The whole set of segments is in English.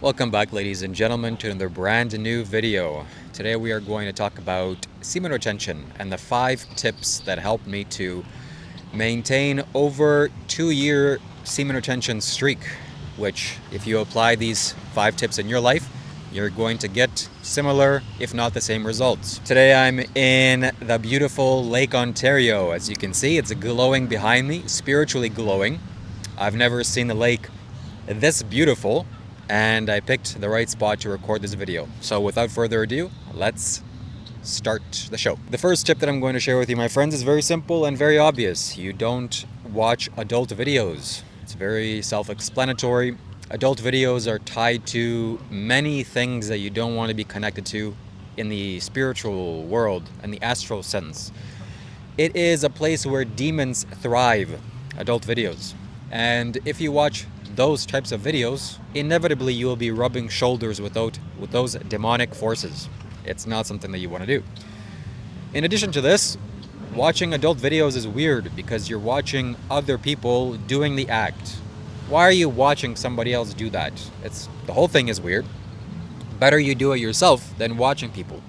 Welcome back, ladies and gentlemen, to another brand new video. Today we are going to talk about semen retention and the 5 tips that helped me to maintain over 2-year semen retention streak, which if you apply these 5 tips in your life, you're going to get similar, if not the same results. Today I'm in the beautiful Lake Ontario. As you can see, it's glowing behind me, spiritually glowing. I've never seen the lake this beautiful, and I picked the right spot to record this video. So without further ado, let's start the show. The first tip that I'm going to share with you, my friends, is very simple and very obvious. You don't watch adult videos. It's very self-explanatory. Adult videos are tied to many things that you don't want to be connected to in the spiritual world and the astral sense. It is a place where demons thrive, adult videos. And if you watch those types of videos, inevitably you will be rubbing shoulders with those demonic forces. It's not something that you want to do. In addition to this, watching adult videos is weird because you're watching other people doing the act. Why are you watching somebody else do that? The whole thing is weird. Better you do it yourself than watching people.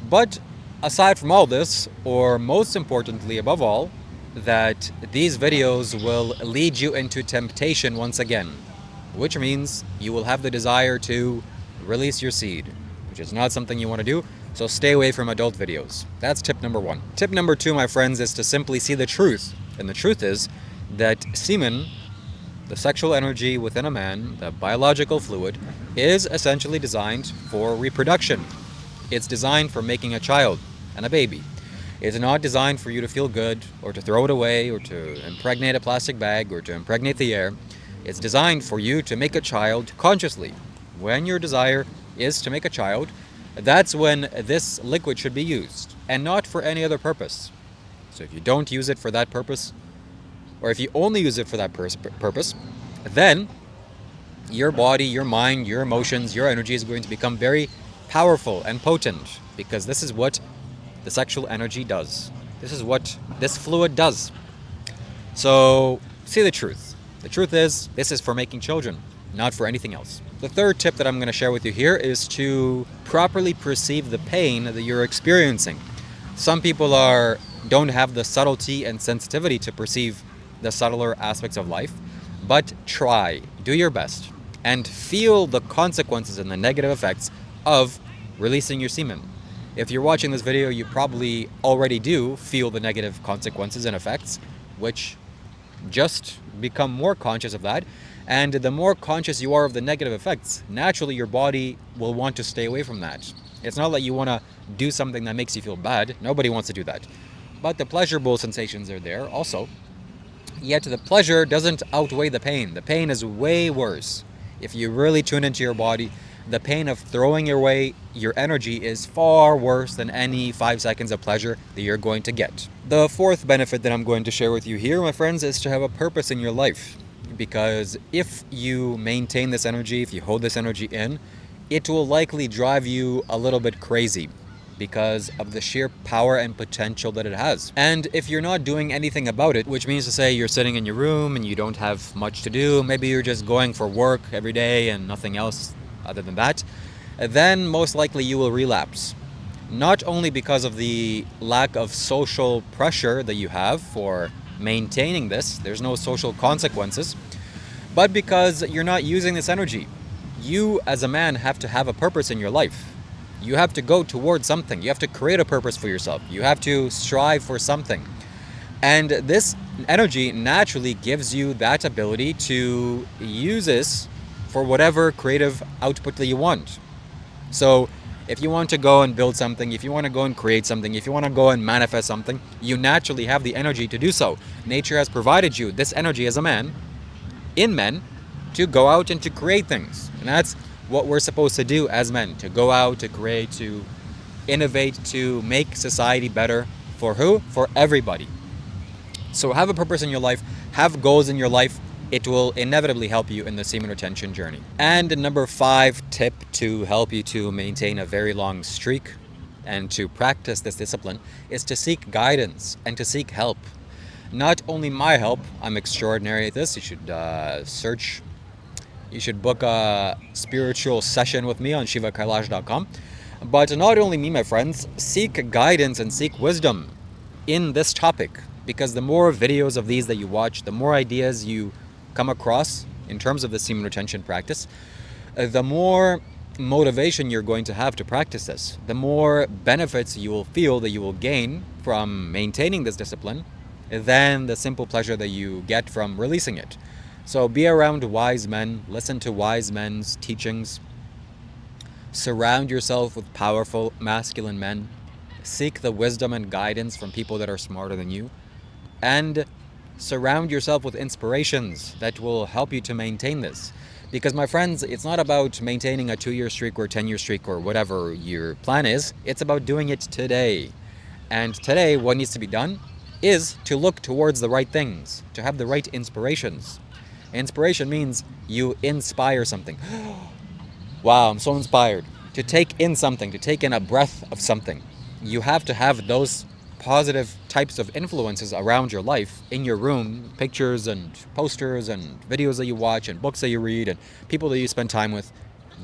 But aside from all this, or most importantly above all, that these videos will lead you into temptation once again, which means you will have the desire to release your seed, which is not something you want to do. So stay away from adult videos. That's tip number 1. Tip number 2, my friends, is to simply see the truth. And the truth is that semen, the sexual energy within a man, the biological fluid, is essentially designed for reproduction. It's designed for making a child and a baby. It's not designed for you to feel good or to throw it away or to impregnate a plastic bag or to impregnate the air. It's designed for you to make a child consciously. When your desire is to make a child, that's when this liquid should be used and not for any other purpose. So if you don't use it for that purpose, or if you only use it for that purpose, then your body, your mind, your emotions, your energy is going to become very powerful and potent, because this is what the sexual energy does. This is what this fluid does. So see the truth. The truth is, this is for making children, not for anything else. The third tip that I'm going to share with you here is to properly perceive the pain that you're experiencing. Some people don't have the subtlety and sensitivity to perceive the subtler aspects of life, but try, do your best, and feel the consequences and the negative effects of releasing your semen. If you're watching this video, you probably already do feel the negative consequences and effects, which just become more conscious of that. And the more conscious you are of the negative effects, naturally your body will want to stay away from that. It's not like you want to do something that makes you feel bad. Nobody wants to do that. But the pleasurable sensations are there also. Yet the pleasure doesn't outweigh the pain. The pain is way worse. If you really tune into your body, the pain of throwing away your energy is far worse than any 5 seconds of pleasure that you're going to get. The fourth benefit that I'm going to share with you here, my friends, is to have a purpose in your life. Because if you maintain this energy, if you hold this energy in, it will likely drive you a little bit crazy because of the sheer power and potential that it has. And if you're not doing anything about it, which means to say you're sitting in your room and you don't have much to do, maybe you're just going for work every day and nothing else other than that, then most likely you will relapse. Not only because of the lack of social pressure that you have for maintaining this, there's no social consequences, but because you're not using this energy. You as a man have to have a purpose in your life. You have to go towards something. You have to create a purpose for yourself. You have to strive for something. And this energy naturally gives you that ability to use this for whatever creative output that you want. So if you want to go and build something, if you want to go and create something, if you want to go and manifest something, you naturally have the energy to do so. Nature has provided you this energy as a man, in men, to go out and to create things. And that's what we're supposed to do as men, to go out, to create, to innovate, to make society better. For who? For everybody. So have a purpose in your life, have goals in your life. It will inevitably help you in the semen retention journey. And number 5 tip to help you to maintain a very long streak and to practice this discipline is to seek guidance and to seek help. Not only my help, I'm extraordinary at this. You should search you should book a spiritual session with me on shivakailash.com. But not only me, my friends, seek guidance and seek wisdom in this topic, because the more videos of these that you watch, the more ideas you come across in terms of the semen retention practice, the more motivation you're going to have to practice this, the more benefits you will feel that you will gain from maintaining this discipline than the simple pleasure that you get from releasing it. So be around wise men, listen to wise men's teachings, surround yourself with powerful masculine men, seek the wisdom and guidance from people that are smarter than you, and surround yourself with inspirations that will help you to maintain this. Because, my friends, it's not about maintaining a 2-year streak or 10-year streak or whatever your plan is. It's about doing it today. And today, what needs to be done is to look towards the right things, to have the right inspirations. Inspiration means you inspire something. Wow, I'm so inspired. To take in something, to take in a breath of something. You have to have those positive types of influences around your life in your room, pictures and posters and videos that you watch and books that you read and people that you spend time with.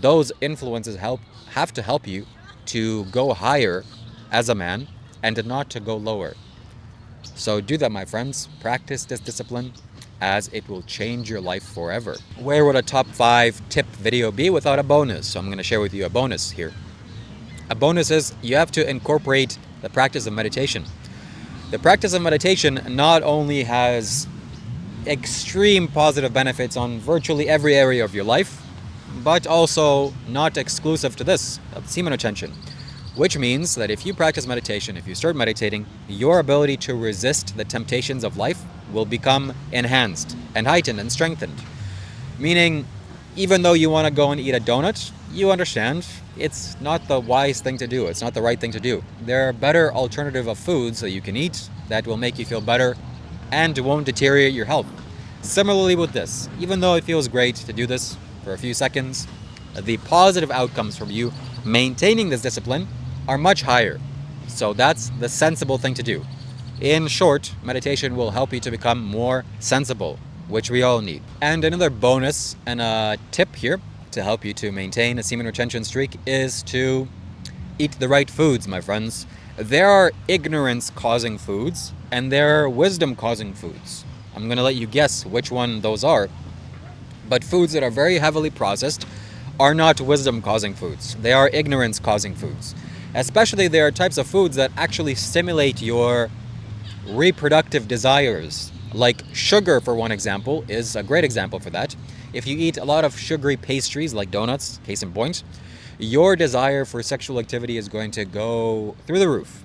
Those influences have to help you to go higher as a man and not to go lower. So do that, my friends. Practice this discipline, as it will change your life forever. Where would a top 5 tip video be without a bonus? So I'm going to share with you a bonus here. A bonus is you have to incorporate the practice of meditation. The practice of meditation not only has extreme positive benefits on virtually every area of your life, but also not exclusive to this, of semen retention. Which means that if you practice meditation, if you start meditating, your ability to resist the temptations of life will become enhanced and heightened and strengthened. Meaning, even though you want to go and eat a donut, you understand it's not the wise thing to do. It's not the right thing to do. There are better alternative of foods that you can eat that will make you feel better and won't deteriorate your health. Similarly with this, even though it feels great to do this for a few seconds, the positive outcomes from you maintaining this discipline are much higher. So that's the sensible thing to do. In short, meditation will help you to become more sensible, which we all need. And another bonus and a tip here to help you to maintain a semen retention streak is to eat the right foods, my friends. There are ignorance-causing foods and there are wisdom-causing foods. I'm going to let you guess which one those are. But foods that are very heavily processed are not wisdom-causing foods. They are ignorance-causing foods. Especially there are types of foods that actually stimulate your reproductive desires. Like sugar, for one example, is a great example for that. If you eat a lot of sugary pastries like donuts, case in point, your desire for sexual activity is going to go through the roof.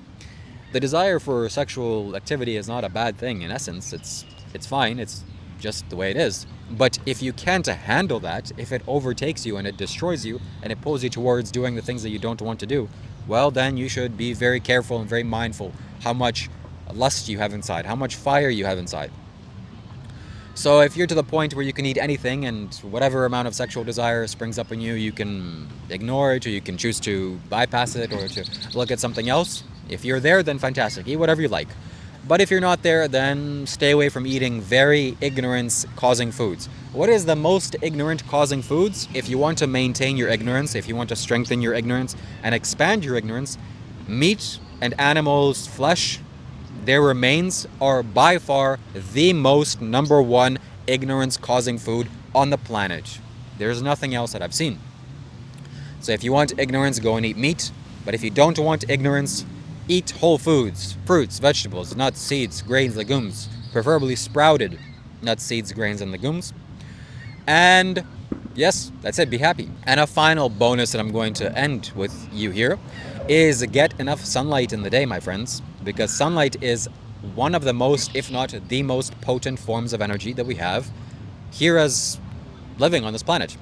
The desire for sexual activity is not a bad thing in essence. It's fine. It's just the way it is. But if you can't handle that, if it overtakes you and it destroys you and it pulls you towards doing the things that you don't want to do, well, then you should be very careful and very mindful how much lust you have inside, how much fire you have inside. So if you're to the point where you can eat anything and whatever amount of sexual desire springs up in you, you can ignore it, or you can choose to bypass it, or to look at something else. If you're there, then fantastic. Eat whatever you like. But if you're not there, then stay away from eating very ignorance-causing foods. What is the most ignorant-causing foods? If you want to maintain your ignorance, if you want to strengthen your ignorance and expand your ignorance, meat and animals' flesh, their remains are by far the most number one ignorance-causing food on the planet. There's nothing else that I've seen. So if you want ignorance, go and eat meat. But if you don't want ignorance, eat whole foods, fruits, vegetables, nuts, seeds, grains, legumes, preferably sprouted nuts, seeds, grains, and legumes. And yes, that's it. Be happy. And a final bonus that I'm going to end with you here is get enough sunlight in the day, my friends, because sunlight is one of the most, if not the most potent forms of energy that we have here as living on this planet.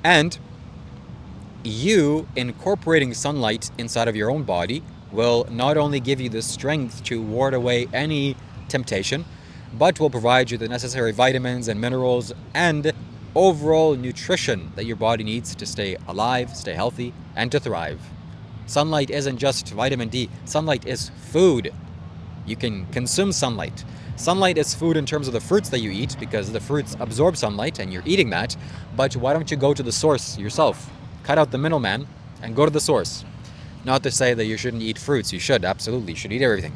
And you incorporating sunlight inside of your own body will not only give you the strength to ward away any temptation, but will provide you the necessary vitamins and minerals and overall nutrition that your body needs to stay alive, stay healthy, and to thrive. Sunlight isn't just vitamin D. Sunlight is food. You can consume sunlight. Sunlight is food in terms of the fruits that you eat, because the fruits absorb sunlight and you're eating that. But why don't you go to the source yourself? Cut out the middleman and go to the source. Not to say that you shouldn't eat fruits. You should, absolutely. You should eat everything.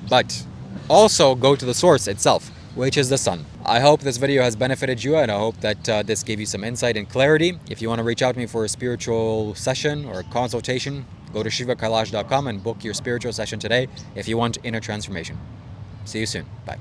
But also go to the source itself, which is the sun. I hope this video has benefited you, and I hope that this gave you some insight and clarity. If you want to reach out to me for a spiritual session or a consultation, go to shivakailash.com and book your spiritual session today if you want inner transformation. See you soon. Bye.